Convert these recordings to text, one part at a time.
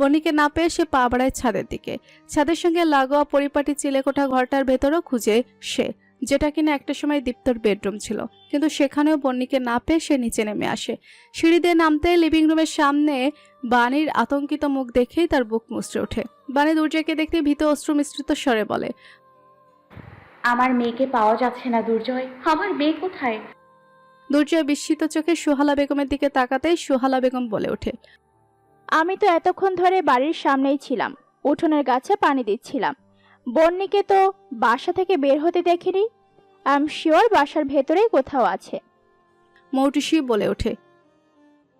বন্নিকে না পেয়ে সে পা বাড়ায় ছাদের দিকে। ছাদের সঙ্গে লাগোয়া পরিপাটি চিলেকোঠা ঘরটার ভেতরও খুঁজে সে, যেটা কিনা একটা সময় দীপ্তর বেডরুম ছিল, কিন্তু সেখানেও বন্নিকে না পেয়ে সে নিচে নেমে আসে। সিঁড়ি দিয়ে নামতে লিভিং রুমের সামনে বাণীর আতঙ্কিত মুখ দেখেই তার বুক মুচড়ে ওঠে। বাণী দুর্জয়কে দেখতে ভীত অশ্রু মিশ্রিত স্বরে বলে, আমার মেয়েকে পাওয়া যাচ্ছে না দুর্জয়, আমার মেয়ে কোথায়? দুর্জয় বিস্মিত চোখে সুহালা বেগমের দিকে তাকাতেই সুহালা বেগম বলে ওঠে, আমি তো এতক্ষণ ধরে বাড়ির সামনেই ছিলাম, উঠোনের গাছে পানি দিচ্ছিলাম। বন্নিকে তো বাসা থেকে বের হতে দেখিনি। আই এম শিওর বাসার ভেতরেই কোথাও আছে। মৌটুসি বলে ওঠে,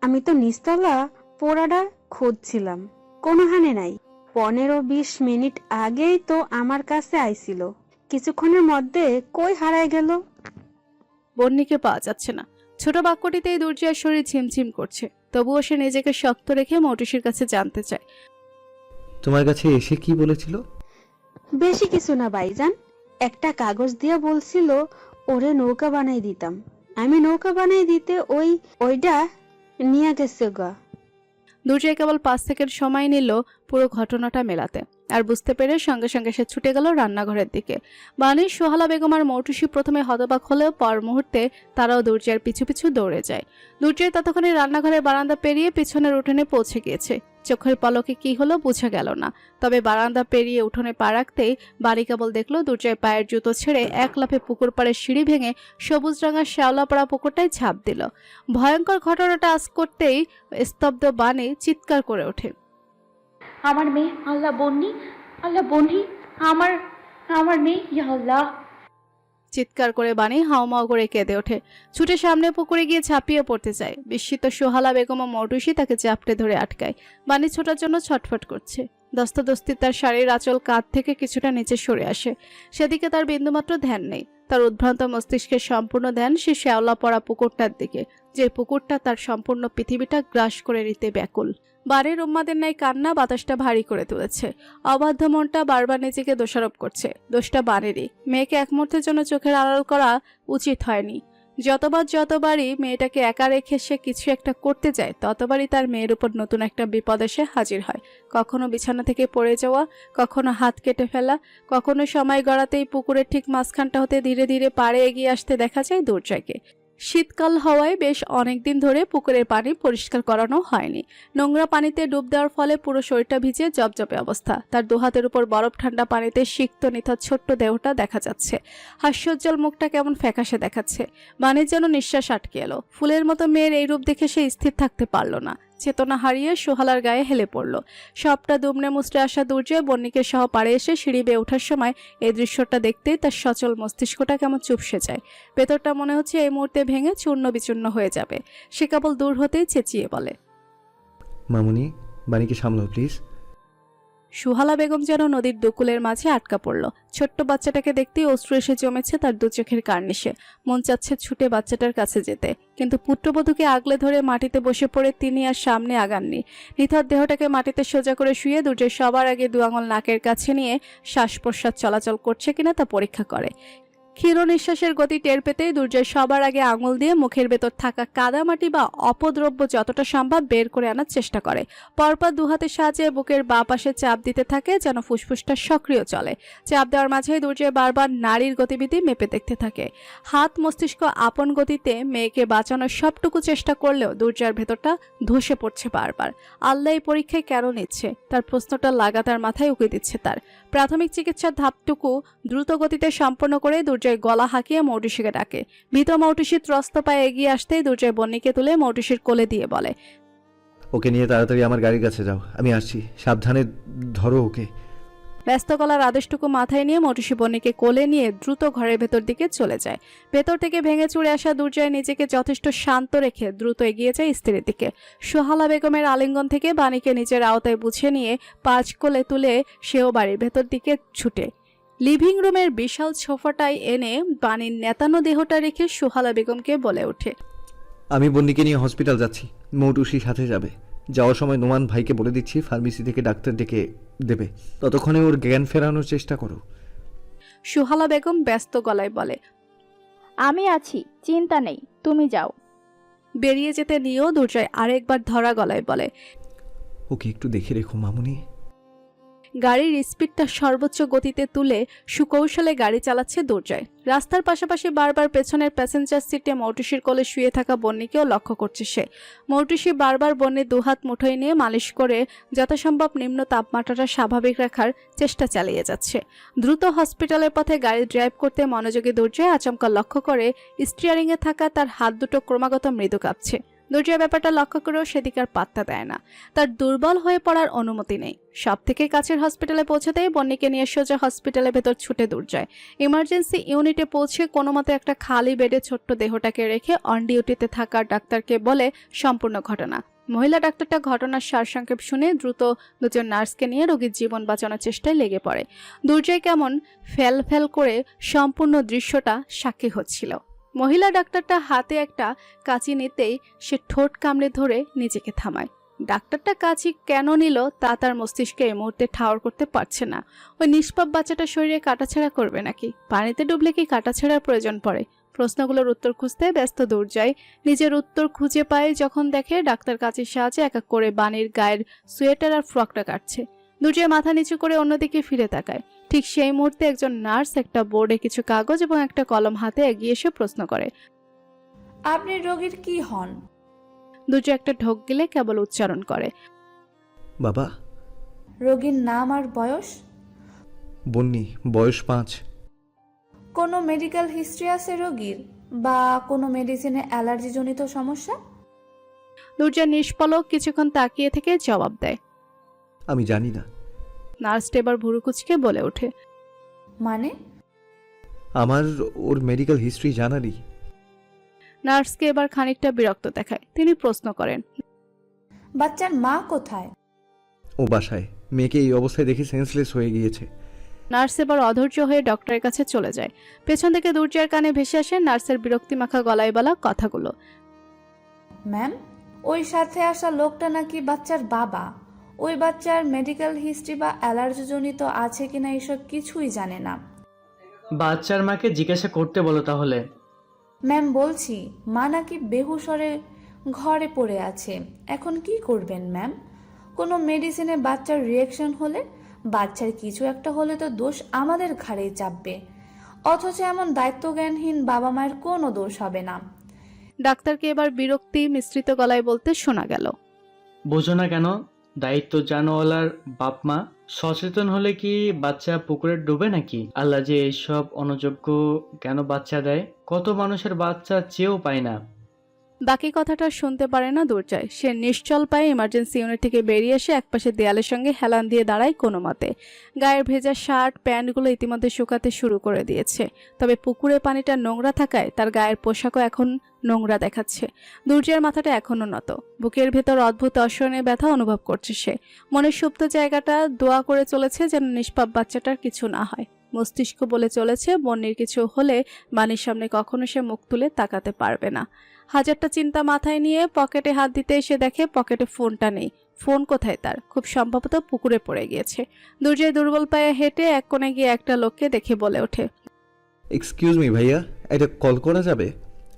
আমি তো নিচতলা পোড়াটা খুঁজছিলাম, কোনোখানে নাই। 15-20 মিনিট আগেই তো আমার কাছে আইছিল, কিছুক্ষণের মধ্যে কই হারায় গেল। বন্নিকে পাওয়া যাচ্ছে না। ছোট বাক্যটিতেই দুর্জয়ের শরীর ঝিমঝিম করছে, তবুও সে নিজেকে শক্ত রেখে মৌটুসির কাছে জানতে চায়, তোমার কাছে এসে কি বলেছিল? বেশি কিছু না ভাইজান, একটা কাগজ দিয়ে বলছিল ওরে নৌকা বানাই দিতাম। আমি নৌকা বানাই দিতে ওইটা নিয়ে গেছে গা। দুর্জয় কেবল 5 সেকেন্ড সময় নিল পুরো ঘটনাটা মেলাতে, আর বুঝতে পেরে সঙ্গে সঙ্গে সে ছুটে গেল রান্নাঘরের দিকে। বাণীর সোহালা বেগম আর মৌটুসি প্রথমে হতবাক হলেও পর মুহূর্তে তারাও দুর্জয়ের পিছু পিছু দৌড়ে যায়। দুর্জয় ততক্ষণে রান্নাঘরের বারান্দা পেরিয়ে পিছনের উঠোনে পৌঁছে গিয়েছে। চোখের পলকে কি হলো বোঝা গেল না, তবে বারান্দা পেরিয়ে উঠোনে পা রাখতেই বাড়ি কেবল দেখলো দুর্জয় পায়ের জুতো ছেড়ে এক লাফে পুকুর পাড়ের সিঁড়ি ভেঙে সবুজ রঙা শ্যাওলা পড়া পুকুরটায় ঝাঁপ দিল। ভয়ঙ্কর ঘটনাটা আজ করতেই স্তব্ধ বাণী চিৎকার করে ওঠে, আমার মেয়ে, আল্লাহ বন্নি, আল্লাহ বন্নি, আমার আমার মেয়ে, ইয়া আল্লাহ। চিৎকার করে বাণী হাওমাও করে কেঁদে ওঠে। ছুটে সামনে পুকুরে গিয়ে ঝাঁপিয়ে পড়তে চায়। বিস্মিত সোহালা বেগম ও মৌটুসি তাকে চাপটে ধরে আটকায়। বাণী ছোটার জন্য ছটফট করছে। দস্তদস্তি তার শাড়ির আঁচল কাঁধ থেকে কিছুটা নিচে সরে আসে। সেদিকে তার বিন্দুমাত্র ধ্যান নেই। তার উদ্ভ্রান্ত মস্তিষ্কের সম্পূর্ণ ধ্যান সে শ্যাওলা পড়া পুকুরটার দিকে, যে পুকুরটা তার সম্পূর্ণ পৃথিবীটা গ্রাস করে নিতে ব্যাকুল। বাড়ির উম্মাদের ন্যায় কান্না বাতাসটা ভারী করে তুলেছে। অবাধ্য মনটা বারবার নিজেকে দোষারোপ করছে। দোষটা বাণীরই। মেয়েকে এক মুহূর্তের জন্য চোখের আড়াল করা উচিত হয়নি। যতবারই মেয়েটাকে একা রেখে সে কিছু একটা করতে যায়, ততবারই তার মেয়ের উপর নতুন একটা বিপদ এসে হাজির হয়। কখনো বিছানা থেকে পড়ে যাওয়া, কখনো হাত কেটে ফেলা, কখনো সময় গড়াতেই পুকুরের ঠিক মাঝখানটা হতে ধীরে ধীরে পাড়ে এগিয়ে আসতে দেখা যায় দুর্জয়কে। শীতকাল হওয়ায় বেশ অনেকদিন ধরে পুকুরের পানি পরিষ্কার করানো হয়নি। নোংরা পানিতে ডুব দেওয়ার ফলে পুরো শরীরটা ভিজে জবজবে অবস্থা। তার দুহাতের উপর বরফ ঠান্ডা পানিতে সিক্ত নিথর ছোট্ট দেহটা দেখা যাচ্ছে। হাস্যোজ্জ্বল মুখটা কেমন ফ্যাকাশে দেখাচ্ছে। বাণীর যেন নিঃশ্বাস আটকে এলো। ফুলের মতো মেয়ের এই রূপ দেখে সে স্থির থাকতে পারল না। চেতনা হারিয়ে সোহালার গায়ে হেলে পড়ল। সবটা দুমড়ে মুচড়ে আসা দুর্জয় বন্নিকে সহ পাড়ে এসে সিঁড়ি বেয়ে ওঠার সময় এই দৃশ্যটা দেখতেই তার সচল মস্তিষ্কটা কেমন চুপসে যায়। ভেতরটা মনে হচ্ছে এই মুহূর্তে ভেঙে চূর্ণ বিচূর্ণ হয়ে যাবে। সে কেবল দূর হতেই চেঁচিয়ে বলে, মামুনি, বাণীকে সামলাও প্লিজ। সুহালা বেগম যেন নদীর দুকুলের মাঝে আটকা পড়ল। ছোট্ট বাচ্চাটাকে দেখতেই অশ্রু এসে জমেছে তার দু চোখের কার্নিশে। মন চাচ্ছে ছুটে বাচ্চাটার কাছে যেতে, কিন্তু পুত্রবধূকে আগলে ধরে মাটিতে বসে পড়ে তিনি আর সামনে আগাননি। নিথর দেহটাকে মাটিতে সোজা করে শুয়ে দুর্জয় সবার আগে 2 আঙুল নাকের কাছে নিয়ে শ্বাস প্রশ্বাস চলাচল করছে কিনা তা পরীক্ষা করে। ক্ষীণ নিঃশ্বাসের গতি টের পেতেই দুর্জয় সবার আগে আঙুল দিয়ে মুখের ভেতর থাকা কাদামাটি বা অপদ্রব্য যতটা সম্ভব বের করে আনার চেষ্টা করে। পরপর 2 হাতের সাহায্যে বুকের বাঁ পাশে চাপ দিতে থাকে, যেন ফুসফুসটা সক্রিয় চলে। চাপ দেওয়ার মাঝেই দুর্জয় বারবার নারীর গতিবিধি মেপে দেখতে থাকে। হাত মস্তিষ্ক আপন গতিতে মেয়েকে বাঁচানোর সবটুকু চেষ্টা করলেও দুর্জয়ের ভেতরটা ধসে পড়ছে বারবার। আল্লাহ এই পরীক্ষায় কেন নিচ্ছে? তার প্রশ্নটা লাগাতার মাথায় উকি দিচ্ছে তার। প্রাথমিক চিকিৎসার ধাপটুকু দ্রুত গতিতে সম্পন্ন করে দুর্জয় গলা হাঁকিয়ে মৌটুসিকে ডাকে। ভীত মৌটুসি ত্রস্ত পায়ে এগিয়ে আসতেই দুর্জয় বন্নিকে তুলে মৌটুসির কোলে দিয়ে বলে, ওকে নিয়ে তাড়াতাড়ি আমার গাড়ির কাছে যাও, আমি আসছি, সাবধানে ধরো ওকে। ব্যস্ত গলার আদেশটুকু মাথায় নিয়ে মৌটুসি বন্নিকে কোলে নিয়ে দ্রুত ঘরের ভেতর দিকে চলে যায়। ভেতর থেকে ভেঙে চুরে আসা দুর্জয় নিজেকে যথেষ্ট শান্ত রেখে দ্রুত এগিয়ে যায় স্ত্রীর দিকে। সোহালা বেগমের আলিঙ্গন থেকে বাণীকে নিজের আওতায় বুঝে নিয়ে 5 কোলে তুলে সেও বাড়ির ভেতর দিকে ছুটে লিভিং রুমের বিশাল সোফাটায় এনে বাণীর নেতানো দেহটা রেখে সোহালা বেগমকে বলে ওঠে, আমি বন্দিকে নিয়ে হসপিটাল যাচ্ছি, মৌটুসি সাথে যাবে। যাওয়ার সময় নোমান ভাইকে বলে দিচ্ছি ফার্মেসি থেকে ডাক্তার ডেকে দেবে, ততক্ষণে ওর জ্ঞান ফেরানোর চেষ্টা করো। সোহালা বেগম ব্যস্ত গলায় বলে, আমি আছি, চিন্তা নেই, তুমি যাও। বেরিয়ে যেতে নিয়েও দুর্জয় আরেকবার ধরা গলায় বলে, ওকে একটু দেখে রেখো মামুনি। গাড়ির স্পিডটা সর্বোচ্চ গতিতে তুলে সুকৌশলে গাড়ি চালাচ্ছে দুর্জয়। রাস্তার পাশাপাশি বারবার পেছনের প্যাসেঞ্জার সিটে মৌটুসির কোলে শুয়ে থাকা বন্নিকেও লক্ষ্য করছে সে। মৌটুসি বারবার বন্নির দুহাত মুঠোয় নিয়ে মালিশ করে যথাসম্ভব নিম্ন তাপমাত্রাটা স্বাভাবিক রাখার চেষ্টা চালিয়ে যাচ্ছে। দ্রুত হসপিটালের পথে গাড়ি ড্রাইভ করতে মনোযোগী দুর্জয় আচমকা লক্ষ্য করে স্টিয়ারিংয়ে থাকা তার হাত দুটো ক্রমাগত মৃদু কাঁপছে। দুর্জয় ব্যাপারটা লক্ষ্য করেও সেদিকে আর পাত্তা দেয় না। তার দুর্বল হয়ে পড়ার অনুমতি নেই। সব থেকে কাছের হসপিটালে পৌঁছাতেই বন্নিকে নিয়ে সোজা হসপিটালের ভেতর ছুটে দুর্জয়। ইমার্জেন্সি ইউনিটে পৌঁছে কোনো মতে একটা খালি বেডে ছোট্ট দেহটাকে রেখে অন ডিউটিতে থাকা ডাক্তারকে বলে সম্পূর্ণ ঘটনা। মহিলা ডাক্তারটা ঘটনার সারসংক্ষেপ শুনে দ্রুত দুজন নার্সকে নিয়ে রোগীর জীবন বাঁচানোর চেষ্টায় লেগে পড়ে। দুর্জয় কেমন ফেল করে সম্পূর্ণ দৃশ্যটা সাক্ষী হচ্ছিল। মহিলা ডাক্তারটা হাতে একটা কাঁচি নিতেই সে ঠোঁট কামড়ে ধরে নিজেকে থামায়। ডাক্তারটা কাঁচি কেন নিল তা তার মস্তিষ্কে এই মুহূর্তে ঠাওর করতে পারছে না। ওই নিষ্পাপ বাচ্চাটা শরীরে কাটাছেঁড়া করবে নাকি? পানিতে ডুবলে কি কাটাছেঁড়ার প্রয়োজন পড়ে? প্রশ্নগুলোর উত্তর খুঁজতে ব্যস্ত দুর্জয় নিজের উত্তর খুঁজে পায় যখন দেখে ডাক্তার কাঁচির সাহায্যে এক এক করে বাণীর গায়ের সোয়েটার আর ফ্রকটা কাটছে। দুর্জয় মাথা নিচু করে অন্যদিকে ফিরে তাকায়। ঠিক সেই মুহূর্তে একজন নার্স একটা বোর্ডে কিছু কাগজ এবং একটা কলম হাতে এগিয়ে এসে প্রশ্ন করে, আপনি রোগীর কি হন? দুর্জয় একটা ঢোক গিলে কেবল উচ্চারণ করে, বাবা। রোগীর নাম আর বয়স? বন্নি, বয়স 5। কোনো মেডিকেল হিস্ট্রি আছে রোগীর, বা কোনো মেডিসিনে অ্যালার্জি জনিত সমস্যা? দুর্জয় নিষ্পলক কিছুক্ষণ তাকিয়ে থেকে জবাব দেয়, আমি জানি না। নার্সটা এবার ভুরু কুঁচকে বলে ওঠে, মানে? আমার ওর মেডিকেল হিস্ট্রি জানারই। নার্সকে এবার খানিকটা বিরক্ত দেখায়। তিনি প্রশ্ন করেন, বাচ্চার মা কোথায়? ও বাসায়। মেয়েকে এই অবস্থায় দেখে সেন্সলেস হয়ে গিয়েছে। নার্স এবার অধৈর্য হয়ে ডক্টরের কাছে চলে যায়। পেছন থেকে দুর্জয়ের কানে ভেসে আসে নার্সের বিরক্তিমাখা গলায় বলা কথাগুলো, ম্যাম, ওই সাথে আসা লোকটা নাকি বাচ্চার বাবা। ওই বাচ্চার মেডিকেল হিস্ট্রি বা অ্যালার্জি জনিত আছে কিনা এসব কিছুই জানে না। বাচ্চার মাকে জিজ্ঞাসা করতে বলো তাহলে। ম্যাম, বলছি মা নাকি বেহুশরে ঘরে পড়ে আছে। এখন কি করবেন ম্যাম? কোনো মেডিসিনে বাচ্চার রিয়াকশন হলে, বাচ্চার কিছু একটা হলে তো দোষ আমাদের ঘাড়েই চাপবে। অথচ এমন দায়িত্বজ্ঞানহীন বাবা মায়ের কোনো দোষ হবে না। ডাক্তারকে এবার বিরক্তি মিশ্রিত গলায় বলতে শোনা গেল, বোঝো না কেন? দায়িত্ব জানোয়ালার বাপ মা সচেতন হলে কি বাচ্চা পুকুরে ডুবে নাকি? আল্লাহ যে এইসব অনুযোগ্য কেন বাচ্চা দেয়? কত মানুষের বাচ্চা চেয়েও পায় না। বাকি কথাটা শুনতে পারে না দুর্জয়। সে নিশ্চল পায়ে ইমার্জেন্সি ইউনিট থেকে বেরিয়ে এসে একপাশে দেয়ালের সঙ্গে হেলান দিয়ে দাঁড়ায় কোনো মতে। গায়ের ভেজা শার্ট প্যান্টগুলো ইতিমধ্যে শুকাতে শুরু করে দিয়েছে, তবে পুকুরে পানিটা নোংরা থাকায় তার গায়ের পোশাকও এখন নোংরা দেখাচ্ছে। দুর্জয়ের মাথাটা এখনো নত। বুকের ভেতর অদ্ভুত অসহনীয় ব্যথা অনুভব করছে সে। মনের সুপ্ত জায়গাটা দোয়া করে চলেছে যেন নিষ্পাপ বাচ্চাটার কিছু না হয়। মস্তিষ্ক বলে চলেছে বন্যির কিছু হলে বাণীর সামনে কখনো সে মুখ তুলে তাকাতে পারবে না। হাজারটা চিন্তা মাথায় নিয়ে পকেটে হাত দিতে এসে দেখে পকেটে ফোনটা নেই। ফোন কোথায় তার? খুব সম্ভবত পুকুরে পড়ে গিয়েছে। দুর্জয় দুর্বল পায়ে হেঁটে এক কোণে গিয়ে একটা লোককে দেখে বলে ওঠে, এক্সকিউজ মি ভাইয়া, এটা কল করা যাবে?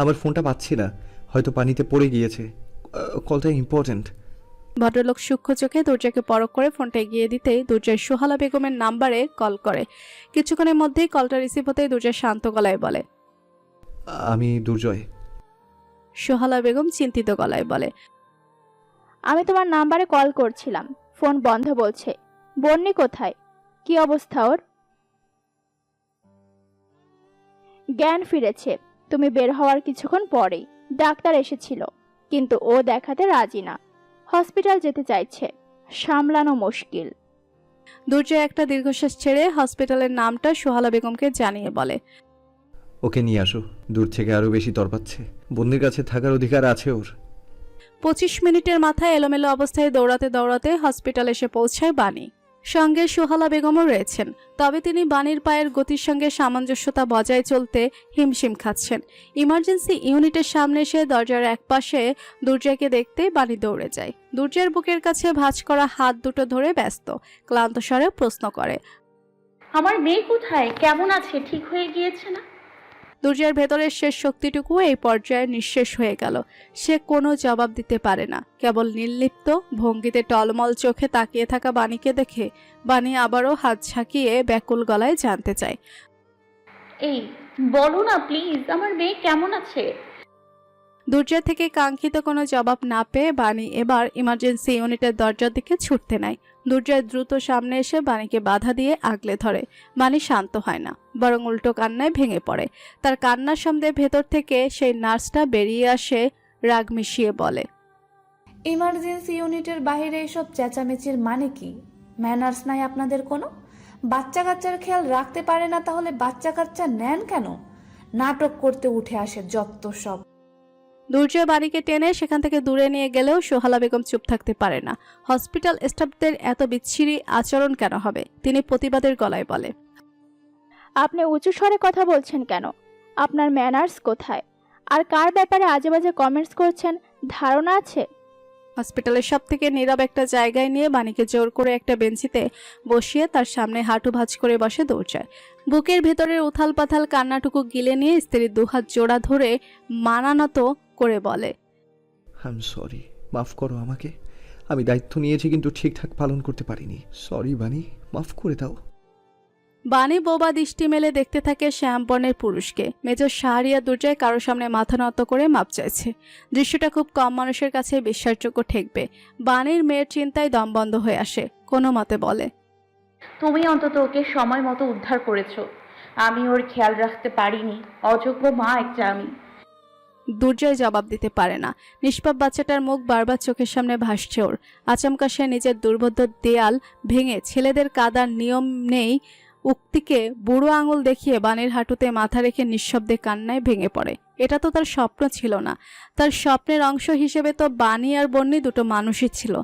আমার ফোনটা পাচ্ছি না, হয়তো পানিতে পড়ে গিয়েছে। কলটা ইম্পর্ট্যান্ট। ভদ্রলোক সূক্ষ্ম চোখে দুর্জয়কে পরখ করে ফোনটা এগিয়ে দিতেই দুর্জয় সোহালা বেগমের নাম্বারে কল করে। কিছুক্ষণের মধ্যেই কলটা রিসিভ হতেই দুর্জয় শান্ত গলায় বলে, আমি দুর্জয়। সোহালা বেগম চিন্তিত গলায় বলে, আমি তোমার নাম্বারে কল করছিলাম, ফোন বন্ধ বলছে। বন্নি কোথায়? কি অবস্থা ওর? জ্ঞান ফিরেছে তুমি বের হওয়ার কিছুক্ষণ পরেই। ডাক্তার এসেছিল, কিন্তু ও দেখাতে রাজি না। হসপিটাল যেতে চাইছে, সামলানো মুশকিল। দুর্জয় একটা দীর্ঘশ্বাস ছেড়ে হসপিটালের নামটা সোহালা বেগমকে জানিয়ে বলে, ওকে নিয়ে আসো। দূর থেকে আরো বেশি তরপাচ্ছে। বন্দির কাছে থাকার অধিকার আছে ওর। 25 মিনিটের মাথায় এলোমেলো অবস্থায় দৌড়াতে দৌড়াতে হসপিটাল এসে পৌঁছায় বাণী। সঙ্গে সোহালা বেগমও রয়েছেন, তবে তিনি বাণীর পায়ের গতির সঙ্গে সামঞ্জস্যতা বজায় চলতে হিমশিম খাচ্ছেন। ইমার্জেন্সি ইউনিটের সামনে এসে দরজার একপাশে দুর্জয়কে দেখতে বাণী দৌড়ে যায়। দুর্জয়ের বুকের কাছে ভাঁজ করা হাত দুটো ধরে ব্যস্ত ক্লান্ত স্বরে প্রশ্ন করে, আমার মেয়ে কোথায়? কেমন আছে? ঠিক হয়ে গিয়েছে না? দুর্জয়ের ভেতরের শেষ শক্তিটুকু এই পর্যায়ে নিঃশেষ হয়ে গেল। সে কোনো জবাব দিতে পারে না, কেবল নির্লিপ্ত ভঙ্গিতে টলমল চোখে তাকিয়ে থাকা বাণীকে দেখে বাণী আবারও হাত ঝাঁকিয়ে ব্যাকুল গলায় জানতে চায়, এই বলো না প্লিজ, আমার মেয়ে কেমন আছে? দুর্জয় থেকে কাঙ্ক্ষিত কোনো জবাব না পেয়ে বাণী এবার ইমার্জেন্সি ইউনিটের দরজার দিকে ছুটতে নেয়। দুর্জয় দ্রুত সামনে এসে বাণীকে বাধা দিয়ে আগলে ধরে। বাণী শান্ত হয় না, বরং উল্টো কান্নায় ভেঙে পড়ে। তার কান্নার শব্দে ভেতর থেকে সেই নার্সটা বেরিয়ে আসে, রাগ মিশিয়ে বলে, ইমার্জেন্সি ইউনিটের বাইরে এসব চেঁচামেচির মানে কি? ম্যানার্স নাই আপনাদের কোনো? বাচ্চা কাচ্চার খেয়াল রাখতে পারে না, তাহলে বাচ্চা কাচ্চা নেন কেন? নাটক করতে উঠে আসে যত সব। দুর্জয় বাণীকে টেনে সেখান থেকে দূরে নিয়ে গেলেও সোহালা বেগম চুপ থাকতে পারে না। হসপিটাল স্টাফদের এত বিচ্ছিরি আচরণ কেন হবে? তিনি প্রতিবাদের গলায় বলে, আপনি উঁচু স্বরে কথা বলছেন কেন? আপনার ম্যানার্স কোথায়? আর কার ব্যাপারে আজে বাজে কমেন্টস করছেন ধারণা আছে? হসপিটালের সব থেকে নীরব একটা জায়গায় নিয়ে বাণীকে জোর করে একটা বেঞ্চিতে বসিয়ে তার সামনে হাঁটু ভাঁজ করে বসে দুর্জয়। বুকের ভেতরের উথাল পাথাল কান্নাটুকু গিলে নিয়ে স্ত্রীর দুহাত জোড়া ধরে মানানত করে বলে, আই এম সরি, মাফ করো আমাকে। আমি দায়িত্ব নিয়েছি কিন্তু ঠিকঠাক পালন করতে পারিনি। সরি বানি, মাফ করে দাও। বাণী বোবা দৃষ্টি মেলে দেখতে থাকে শ্যামবর্ণের পুরুষকে। মেজর শাহরিয়া দুর্জয় কারো সামনে মাথা নত করে মাপ চাইছে। দৃশ্যটা খুব কম মানুষের কাছে বিশ্বাসযোগ্য ঠেকবে। বাণীর মেয়ের চিন্তায় দম বন্ধ হয়ে আসে। কোনো মতে বলে, তুমি অন্তত ওকে সময় মতো উদ্ধার করেছো, আমি ওর খেয়াল রাখতে পারিনি। অযোগ্য মা একটা আমি। দুর্জয় জবাব দিতে পারে না। নিষ্পাপ বাচ্চাটার মুখ বারবার চোখের সামনে ভাসছে ওর। আচমকা সে নিজের দুর্বোধ্য দেয়াল ভেঙে ছেলেদের কাদার নিয়ম নেই উক্তিকে বুড়ো আঙুল দেখিয়ে বাণীর হাঁটুতে মাথা রেখে নিঃশব্দে কান্নায় ভেঙে পড়ে। এটা তো তার স্বপ্ন ছিল না। তার স্বপ্নের অংশ হিসেবে তো বাণী আর বন্যী দুটো মানুষই ছিল।